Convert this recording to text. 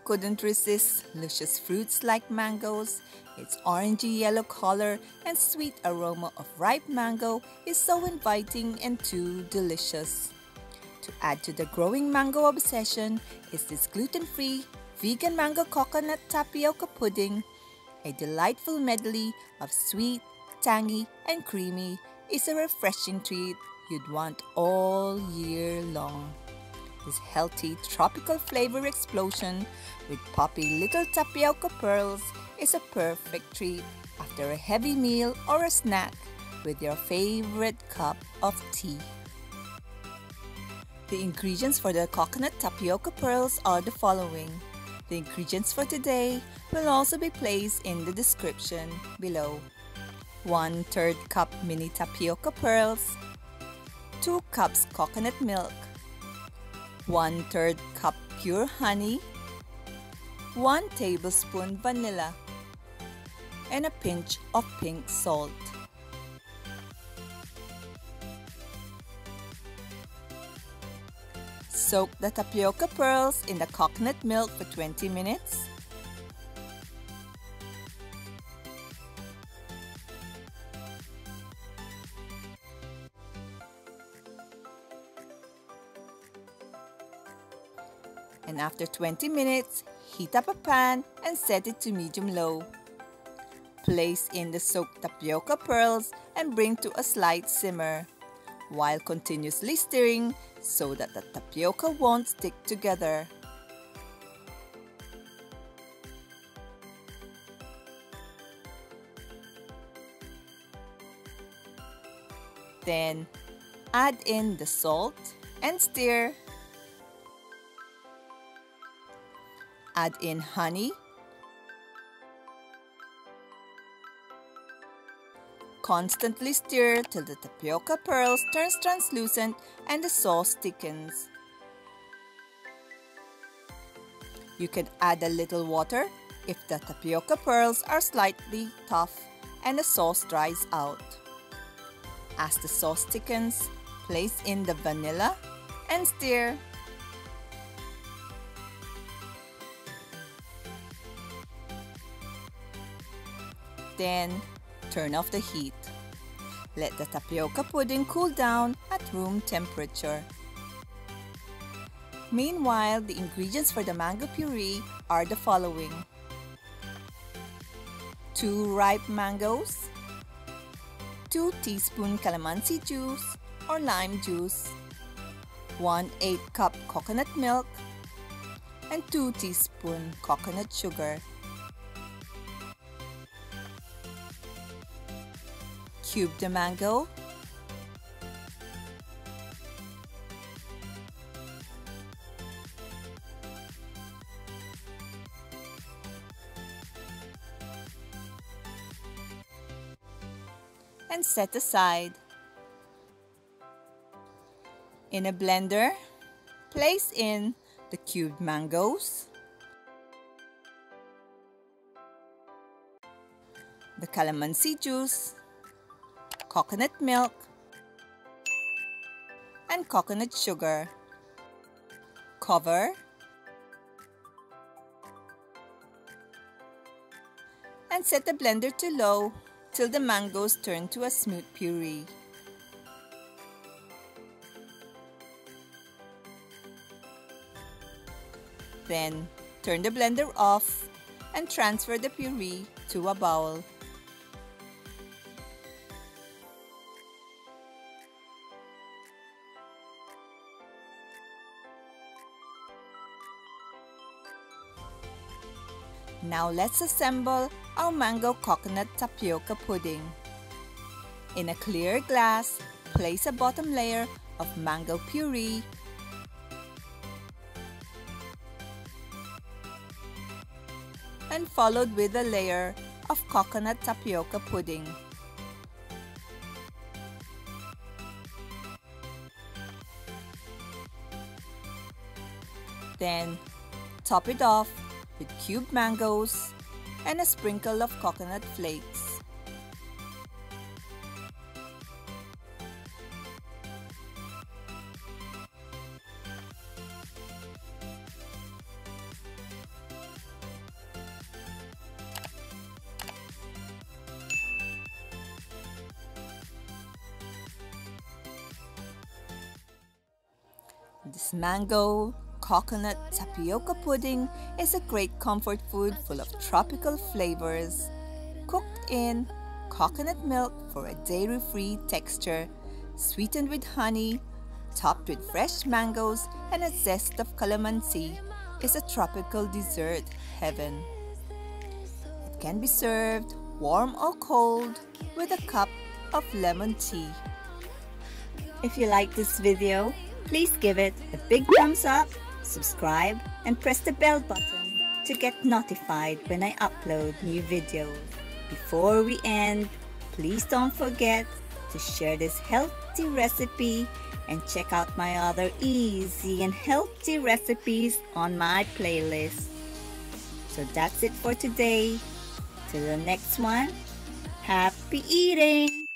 couldn't resist luscious fruits like mangoes. Its orangey yellow color and sweet aroma of ripe mango is so inviting and too delicious. To add to the growing mango obsession is this gluten-free, vegan mango coconut tapioca pudding. A delightful medley of sweet, tangy, and creamy is a refreshing treat you'd want all year long. This healthy tropical flavor explosion with poppy little tapioca pearls is a perfect treat after a heavy meal or a snack with your favorite cup of tea. The ingredients for the coconut tapioca pearls are the following. The ingredients for today will also be placed in the description below. 1/3 cup mini tapioca pearls, 2 cups coconut milk, 1/3 cup pure honey, 1 tablespoon vanilla, and a pinch of pink salt. Soak the tapioca pearls in the coconut milk for 20 minutes. And after 20 minutes, heat up a pan and set it to medium-low. Place in the soaked tapioca pearls and bring to a slight simmer, while continuously stirring so that the tapioca won't stick together. Then, add in the salt and stir. Add in honey, constantly stir till the tapioca pearls turns translucent and the sauce thickens. You can add a little water if the tapioca pearls are slightly tough and the sauce dries out. As the sauce thickens, place in the vanilla and stir. Then, turn off the heat. Let the tapioca pudding cool down at room temperature. Meanwhile, the ingredients for the mango puree are the following. 2 ripe mangoes, 2 teaspoon calamansi juice or lime juice, 1/8 cup coconut milk, and 2 teaspoon coconut sugar. Cube the mango. And set aside. In a blender, place in the cubed mangoes, the calamansi juice, coconut milk, and coconut sugar. Cover and set the blender to low till the mangoes turn to a smooth puree. Then turn the blender off and transfer the puree to a bowl. Now let's assemble our mango coconut tapioca pudding. In a clear glass, place a bottom layer of mango puree, and followed with a layer of coconut tapioca pudding. Then, top it off with cubed mangoes and a sprinkle of coconut flakes. This mango coconut tapioca pudding is a great comfort food full of tropical flavors. Cooked in coconut milk for a dairy-free texture, sweetened with honey, topped with fresh mangoes and a zest of calamansi, is a tropical dessert heaven. It can be served warm or cold with a cup of lemon tea. If you like this video, please give it a big thumbs up, subscribe, and press the bell button to get notified when I upload new videos. Before we end, please don't forget to share this healthy recipe and check out my other easy and healthy recipes on my playlist. So that's it for today. Till the next one, happy eating!